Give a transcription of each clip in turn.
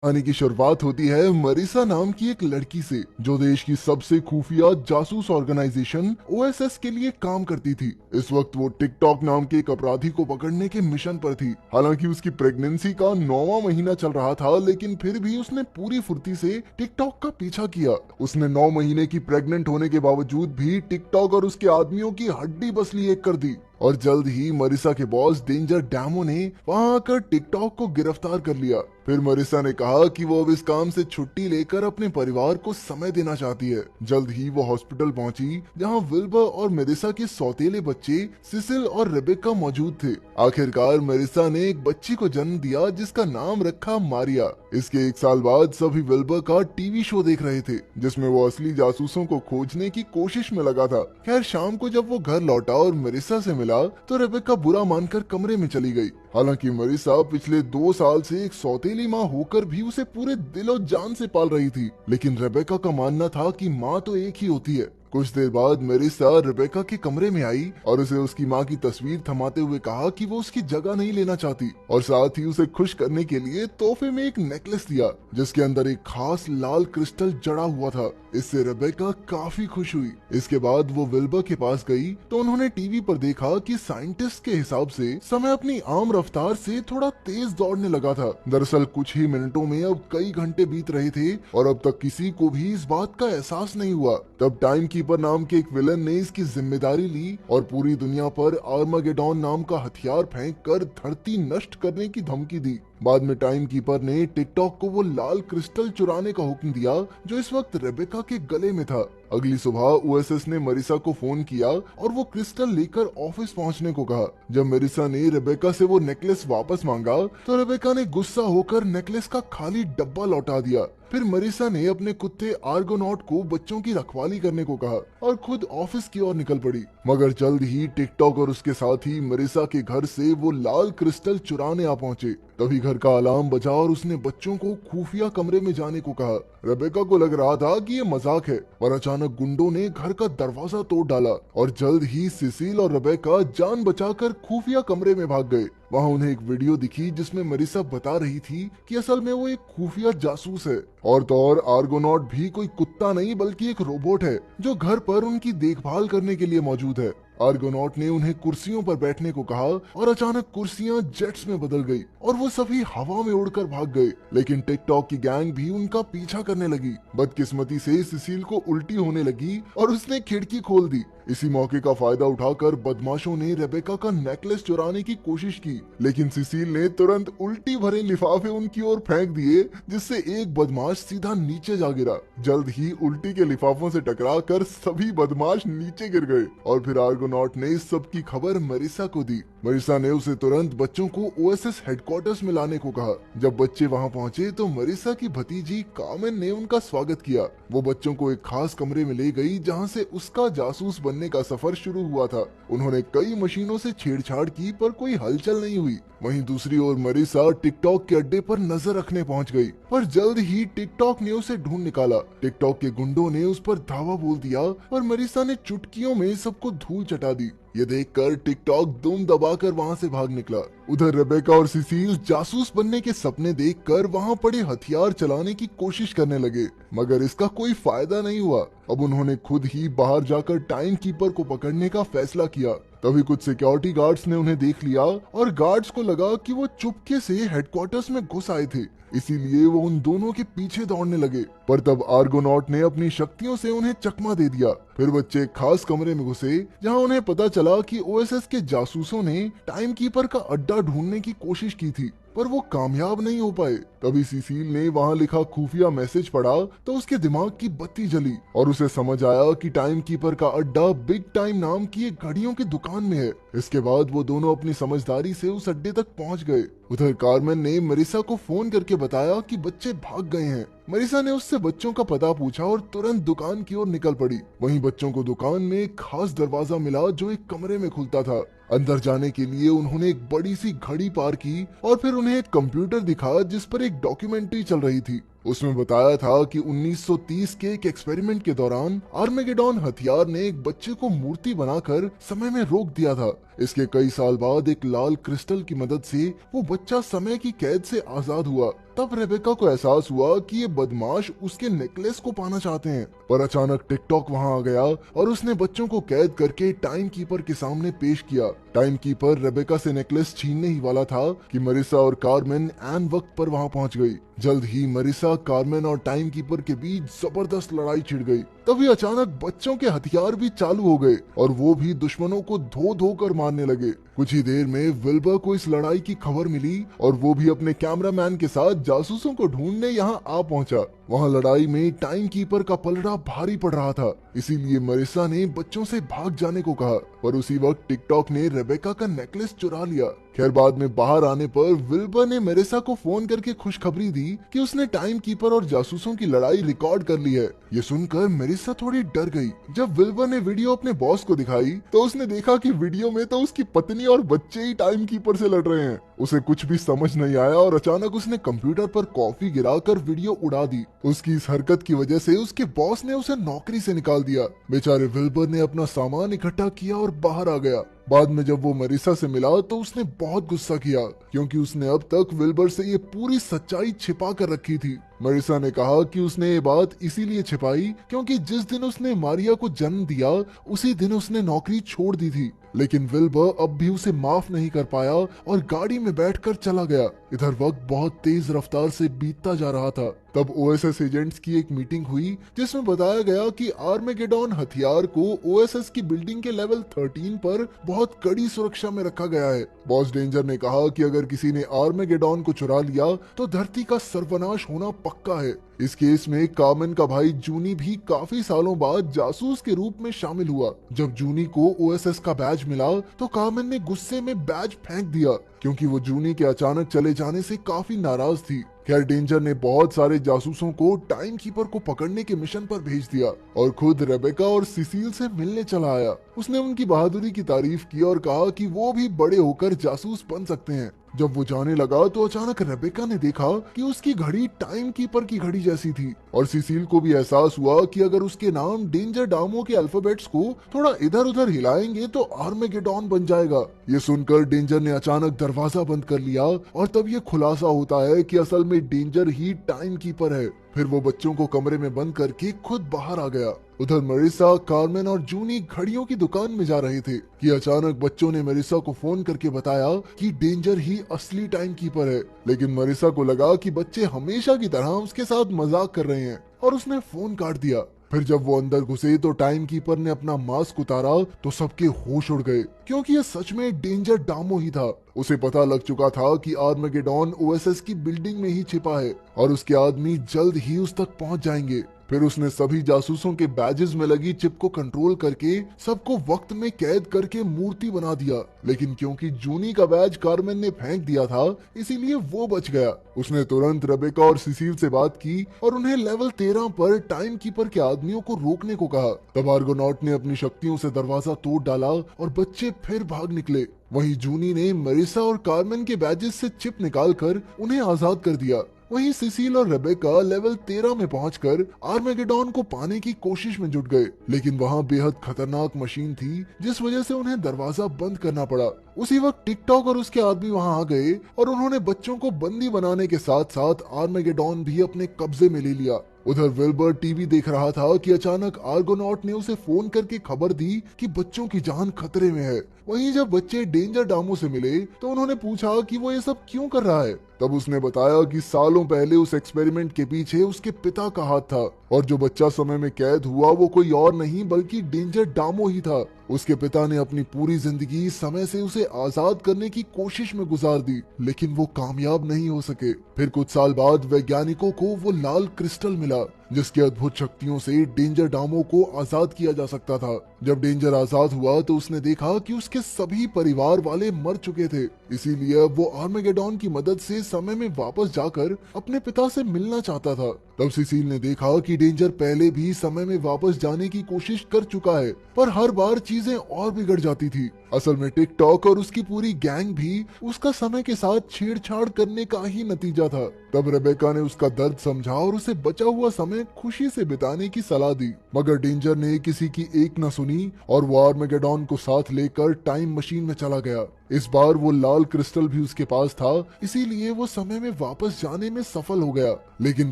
कहानी की शुरुआत होती है मरीसा नाम की एक लड़की से जो देश की सबसे खुफिया जासूस ऑर्गेनाइजेशन ओएसएस के लिए काम करती थी। इस वक्त वो टिकटॉक नाम के एक अपराधी को पकड़ने के मिशन पर थी। हालांकि उसकी प्रेगनेंसी का 9वां महीना चल रहा था, लेकिन फिर भी उसने पूरी फुर्ती से टिकटॉक का पीछा किया। उसने 9 महीने की प्रेग्नेंट होने के बावजूद भी टिकटॉक और उसके आदमियों की हड्डी बसली एक कर दी। और जल्द ही मरीसा के बॉस डेंजर डैमो ने वहां आकर टिकटॉक को गिरफ्तार कर लिया। फिर मरीसा ने कहा कि वो अब इस काम से छुट्टी लेकर अपने परिवार को समय देना चाहती है। जल्द ही वो हॉस्पिटल पहुंची जहां विल्बर और मेरिसा के सौतेले बच्चे सिसिल और रेबेका मौजूद थे। आखिरकार मेरिसा ने एक बच्ची को जन्म दिया जिसका नाम रखा मारिया। इसके 1 साल बाद सभी विल्बर का टीवी शो देख रहे थे जिसमें वो असली जासूसों को खोजने की कोशिश में लगा था। खैर शाम को जब वो घर लौटा और मेरिसा से मिला तो रेबेका बुरा मानकर कमरे में चली गई। हालांकि मरीसा पिछले 2 साल से एक सौतेली माँ होकर भी उसे पूरे दिलो जान से पाल रही थी, लेकिन रेबेका का मानना था कि माँ तो एक ही होती है। कुछ देर बाद मेरिसा रेबेका के कमरे में आई और उसे उसकी माँ की तस्वीर थमाते हुए कहा कि वो उसकी जगह नहीं लेना चाहती, और साथ ही उसे खुश करने के लिए तोहफे में एक नेकलेस दिया जिसके अंदर एक खास लाल क्रिस्टल जड़ा हुआ था। इससे रेबेका काफी खुश हुई। इसके बाद वो विल्बर के पास गई तो उन्होंने टीवी पर देखा कि साइंटिस्ट के हिसाब से समय अपनी आम रफ्तार से थोड़ा तेज दौड़ने लगा था। दरअसल कुछ ही मिनटों में अब कई घंटे बीत रहे थे और अब तक किसी को भी इस बात का एहसास नहीं हुआ। तब टाइम कीपर नाम के एक विलन ने इसकी जिम्मेदारी ली और पूरी दुनिया पर आर्मागेडॉन नाम का हथियार फेंक कर धरती नष्ट करने की धमकी दी। बाद में टाइम कीपर ने टिकटॉक को वो लाल क्रिस्टल चुराने का हुक्म दिया जो इस वक्त रेबेका के गले में था। अगली सुबह ओएसएस ने मरीसा को फोन किया और वो क्रिस्टल लेकर ऑफिस पहुंचने को कहा। जब मरीसा ने रेबेका से वो नेकलेस वापस मांगा तो रेबेका ने गुस्सा होकर नेकलेस का खाली डब्बा लौटा दिया। फिर मरीसा ने अपने कुत्ते आर्गोनॉट को बच्चों की रखवाली करने को कहा और खुद ऑफिस की ओर निकल पड़ी। मगर जल्द ही टिकटॉक और उसके साथी मरीसा के घर से वो लाल क्रिस्टल चुराने आ पहुंचे। तभी घर का अलार्म बजा और उसने बच्चों को खुफिया कमरे में जाने को कहा। रेबेका को लग रहा था कि ये मजाक है, पर अचानक गुंडों ने घर का दरवाजा तोड़ डाला और जल्द ही सिसिल और रेबेका जान बचाकर खुफिया कमरे में भाग गए। वहाँ उन्हें एक वीडियो दिखी जिसमें मरीसा बता रही थी कि असल में वो एक खुफिया जासूस है, और तो और आर्गोनॉट भी कोई कुत्ता नहीं बल्कि एक रोबोट है जो घर पर उनकी देखभाल करने के लिए मौजूद है। आर्गोनॉट ने उन्हें कुर्सियों पर बैठने को कहा और अचानक कुर्सियां जेट्स में बदल गई और वो सभी हवा में उड़कर भाग गए। लेकिन टिकटॉक की गैंग भी उनका पीछा करने लगी। बदकिस्मती से सिसिल को उल्टी होने लगी और उसने खिड़की खोल दी। इसी मौके का फायदा उठाकर बदमाशों ने रेबेका का नेकलेस चुराने की कोशिश की, लेकिन सिसिल ने तुरंत उल्टी भरे लिफाफे उनकी ओर फेंक दिए जिससे एक बदमाश सीधा नीचे जा गिरा। जल्द ही उल्टी के लिफाफों से टकराकर सभी बदमाश नीचे गिर गए और फिर आर्गोनॉट ने इस सब की खबर मरीसा को दी। मरीसा ने उसे तुरंत बच्चों को ओएसएस हेडक्वार्टर्स में लाने को कहा। जब बच्चे वहां पहुंचे तो मरीसा की भतीजी कार्मेन ने उनका स्वागत किया। वो बच्चों को एक खास कमरे में ले गई जहां से उसका जासूस बनने का सफर शुरू हुआ था। उन्होंने कई मशीनों से छेड़छाड़ की पर कोई हलचल नहीं हुई। वहीं दूसरी ओर मरीसा टिकटॉक के अड्डे पर नजर रखने पहुंच गई, पर जल्द ही टिकटॉक ने उसे ढूंढ निकाला। टिकटॉक के गुंडों ने उस पर धावा बोल दिया और मरीसा ने चुटकियों में सबको धूल चटा दी। ये देखकर टिकटॉक दुम दबाकर वहां से भाग निकला। उधर रेबेका और सिसिल जासूस बनने के सपने देखकर वहां पड़े हथियार चलाने की कोशिश करने लगे, मगर इसका कोई फायदा नहीं हुआ। अब उन्होंने खुद ही बाहर जाकर टाइम कीपर को पकड़ने का फैसला किया। तभी कुछ सिक्योरिटी गार्ड्स ने उन्हें देख लिया और गार्ड्स को लगा कि वो चुपके से हेडक्वार्टर्स में घुस आए थे, इसीलिए वो उन दोनों के पीछे दौड़ने लगे। पर तब आर्गोनॉट ने अपनी शक्तियों से उन्हें चकमा दे दिया। फिर बच्चे एक खास कमरे में घुसे जहां उन्हें पता चला कि ओएसएस के जासूसों ने टाइम कीपर का अड्डा ढूंढने की कोशिश की थी, पर वो कामयाब नहीं हो पाए। तभी सिसिल ने वहां लिखा खुफिया मैसेज पढ़ा तो उसके दिमाग की बत्ती जली और उसे समझ आया कि टाइम कीपर का अड्डा बिग टाइम नाम की एक घड़ियों की दुकान में है। इसके बाद वो दोनों अपनी समझदारी से उस अड्डे तक पहुंच गए। उधर कार्मेन ने मरीसा को फोन करके बताया कि बच्चे भाग गए हैं। मरीसा ने उससे बच्चों का पता पूछा और तुरंत दुकान की ओर निकल पड़ी। वहीं बच्चों को दुकान में एक खास दरवाजा मिला जो एक कमरे में खुलता था। अंदर जाने के लिए उन्होंने एक बड़ी सी घड़ी पार की और फिर उन्हें एक कंप्यूटर दिखा जिस पर एक डॉक्यूमेंट्री चल रही थी। उसमें बताया था कि 1930 के एक एक्सपेरिमेंट के दौरान आर्मेगेडॉन हथियार ने एक बच्चे को मूर्ति बनाकर समय में रोक दिया था। इसके कई साल बाद एक लाल क्रिस्टल की मदद से वो बच्चा समय की कैद से आजाद हुआ तब रेबेका को एहसास हुआ कि ये बदमाश उसके नेकलेस को पाना चाहते हैं। पर अचानक टिकटॉक वहां आ गया और उसने बच्चों को कैद करके टाइम कीपर के सामने पेश किया। टाइम कीपर रेबेका से नेकलेस छीनने ही वाला था कि मरिसा और कार्मेन ऐन वक्त पर वहां पहुंच गई। जल्द ही मरिसा, कार्मेन और टाइम कीपर के बीच जबरदस्त लड़ाई छिड़ गई। तभी अचानक बच्चों के हथियार भी चालू हो गए और वो भी दुश्मनों को धो धो कर मारने लगे। कुछ ही देर में विल्बर को इस लड़ाई की खबर मिली और वो भी अपने कैमरामैन के साथ जासूसों को ढूंढने यहाँ आ पहुंचा। वहाँ लड़ाई में टाइम कीपर का पलड़ा भारी पड़ रहा था, इसीलिए मरिसा ने बच्चों से भाग जाने को कहा। पर उसी वक्त टिकटॉक ने रेबेका का नेकलेस चुरा लिया। खैर बाद में बाहर आने पर विल्बर ने मरिसा को फोन करके खुशखबरी दी कि उसने टाइम कीपर और जासूसों की लड़ाई रिकॉर्ड कर ली है। ये सुनकर मरिसा थोड़ी डर गई। जब विल्बर ने वीडियो अपने बॉस को दिखाई तो उसने देखा कि वीडियो में तो उसकी पत्नी और बच्चे ही टाइम कीपर से लड़ रहे हैं। उसे कुछ भी समझ नहीं आया और अचानक उसने कंप्यूटर पर कॉफी गिराकर वीडियो उड़ा दी। उसकी इस हरकत की वजह से उसके बॉस ने उसे नौकरी से निकाल दिया। बेचारे विल्बर ने अपना सामान इकट्ठा किया और बाहर आ गया। बाद में जब वो मरिसा से मिला तो उसने बहुत गुस्सा किया क्योंकि उसने अब तक विल्बर से ये पूरी सच्चाई छिपा कर रखी थी। मरिसा ने कहा कि उसने ये बात इसीलिए छिपाई क्योंकि जिस दिन उसने मारिया को जन्म दिया उसी दिन उसने नौकरी छोड़ दी थी। लेकिन विल्बर अब भी उसे माफ नहीं कर पाया और गाड़ी में बैठकर चला गया। इधर वक्त बहुत तेज रफ्तार से बीतता जा रहा था। तब ओएसएस एजेंट्स की एक मीटिंग हुई जिसमें बताया गया कि आर्मेगेडॉन हथियार को ओएसएस की बिल्डिंग के लेवल 13 पर बहुत कड़ी सुरक्षा में रखा गया है। बॉस डेंजर ने कहा कि अगर किसी ने आर्मेगेडॉन को चुरा लिया तो धरती का सर्वनाश होना पक्का है। इस केस में कार्मेन का भाई जूनी भी काफी सालों बाद जासूस के रूप में शामिल हुआ। जब जूनी को ओएसएस का बैज मिला तो कार्मेन ने गुस्से में बैज फेंक दिया क्योंकि वो जूनी के अचानक चले जाने से काफी नाराज थी। खैर डेंजर ने बहुत सारे जासूसों को टाइम कीपर को पकड़ने के मिशन पर भेज दिया और खुद रेबेका और सिसिल से मिलने चला आया। उसने उनकी बहादुरी की तारीफ की और कहा कि वो भी बड़े होकर जासूस बन सकते हैं। जब वो जाने लगा तो अचानक रेबेका ने देखा कि उसकी घड़ी टाइम कीपर की घड़ी जैसी थी और सिसिल को भी एहसास हुआ कि अगर उसके नाम डेंजर डामो के अल्फाबेट्स को थोड़ा इधर उधर हिलाएंगे तो आर्मेगेडॉन बन जाएगा। ये सुनकर डेंजर ने अचानक दरवाजा बंद कर लिया और तब ये खुलासा होता है कि असल में डेंजर ही टाइम कीपर है। फिर वो बच्चों को कमरे में बंद करके खुद बाहर आ गया। उधर मरिसा, कार्मेन और जूनी घड़ियों की दुकान में जा रहे थे कि अचानक बच्चों ने मरिसा को फोन करके बताया कि डेंजर ही असली टाइम कीपर है। लेकिन मरिसा को लगा कि बच्चे हमेशा की तरह उसके साथ मजाक कर रहे हैं और उसने फोन काट दिया। फिर जब वो अंदर घुसे तो टाइम कीपर ने अपना मास्क उतारा तो सबके होश उड़ गए क्योंकि ये सच में डेंजर डामो ही था। उसे पता लग चुका था कि आर्मेगेडॉन ओएसएस की बिल्डिंग में ही छिपा है और उसके आदमी जल्द ही उस तक पहुंच जाएंगे। फिर उसने सभी जासूसों के बैजेस में लगी चिप को कंट्रोल करके सबको वक्त में कैद करके मूर्ति बना दिया। लेकिन क्योंकि जूनी का बैज कार्मेन ने फेंक दिया था इसीलिए वो बच गया। उसने तुरंत रेबेका और सिसिल से बात की और उन्हें लेवल 13 पर टाइम कीपर के आदमियों को रोकने को कहा। तब आर्गोनॉट ने अपनी शक्तियों से दरवाजा तोड़ डाला और बच्चे फिर भाग निकले। वहीं जूनी ने मरिसा और कार्मेन के बैजेस से चिप निकालकर उन्हें आजाद कर दिया। वहीं सिसिल और रेबेका लेवल 13 में पहुंचकर आर्मेगेडॉन को पाने की कोशिश में जुट गए। लेकिन वहां बेहद खतरनाक मशीन थी जिस वजह से उन्हें दरवाजा बंद करना पड़ा। उसी वक्त टिकटॉक और उसके आदमी वहां आ गए और उन्होंने बच्चों को बंदी बनाने के साथ साथ आर्मेगेडॉन भी अपने कब्जे में ले लिया। उधर विल्बर टीवी देख रहा था कि अचानक आर्गोनॉट ने उसे फोन करके खबर दी कि बच्चों की जान खतरे में है। वहीं जब बच्चे डेंजर डामो से मिले तो उन्होंने पूछा कि वो ये सब क्यों कर रहा है। तब उसने बताया कि सालों पहले उस एक्सपेरिमेंट के पीछे उसके पिता का हाथ था और जो बच्चा समय में कैद हुआ वो कोई और नहीं बल्कि डेंजर डामो ही था। उसके पिता ने अपनी पूरी जिंदगी समय से उसे आजाद करने की कोशिश में गुजार दी लेकिन वो कामयाब नहीं हो सके। फिर कुछ साल बाद वैज्ञानिकों को वो लाल क्रिस्टल मिला जिसकी अद्भुत शक्तियों से डेंजर डामो को आजाद किया जा सकता था। जब डेंजर आजाद हुआ तो उसने देखा कि उसके सभी परिवार वाले मर चुके थे, इसीलिए वो आर्मेगेडॉन की मदद से समय में वापस जाकर अपने पिता से मिलना चाहता था। तब सिसिल ने देखा कि डेंजर पहले भी समय में वापस जाने की कोशिश कर चुका है पर हर बार चीजें और बिगड़ जाती थी। असल में टिकटॉक और उसकी पूरी गैंग भी उसका समय के साथ छेड़छाड़ करने का ही नतीजा था। तब रेबेका ने उसका दर्द समझा और उसे बचा हुआ समय खुशी से बिताने की सलाह दी मगर डेंजर ने किसी की एक न सुनी और वो आर्मेगेडॉन को साथ लेकर टाइम मशीन में चला गया। इस बार वो लाल क्रिस्टल भी उसके पास था, इसीलिए वो समय में वापस जाने में सफल हो गया। लेकिन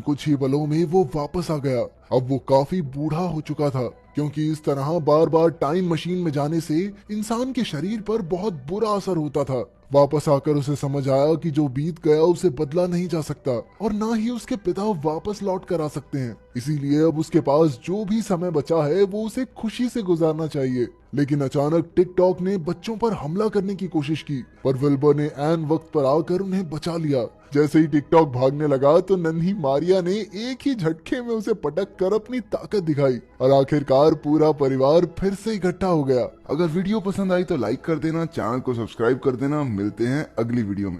कुछ ही पलों में वो वापस आ गया। अब वो काफी बूढ़ा हो चुका था, क्योंकि इस तरह बार बार टाइम मशीन में जाने से इंसान के शरीर पर बहुत बुरा असर होता था। वापस आकर उसे समझ आया कि जो बीत गया उसे बदला नहीं जा सकता और ना ही उसके पिता वापस लौट कर आ सकते हैं। इसीलिए अब उसके पास जो भी समय बचा है वो उसे खुशी से गुजारना चाहिए। लेकिन अचानक टिकटॉक ने बच्चों पर हमला करने की कोशिश की, पर विल्बर ने ऐन वक्त पर आकर उन्हें बचा लिया। जैसे ही टिकटॉक भागने लगा तो नन्ही मारिया ने एक ही झटके में उसे पटक कर अपनी ताकत दिखाई और आखिरकार पूरा परिवार फिर से इकट्ठा हो गया। अगर वीडियो पसंद आई तो लाइक कर देना, चैनल को सब्सक्राइब कर देना। मिलते हैं अगली वीडियो में।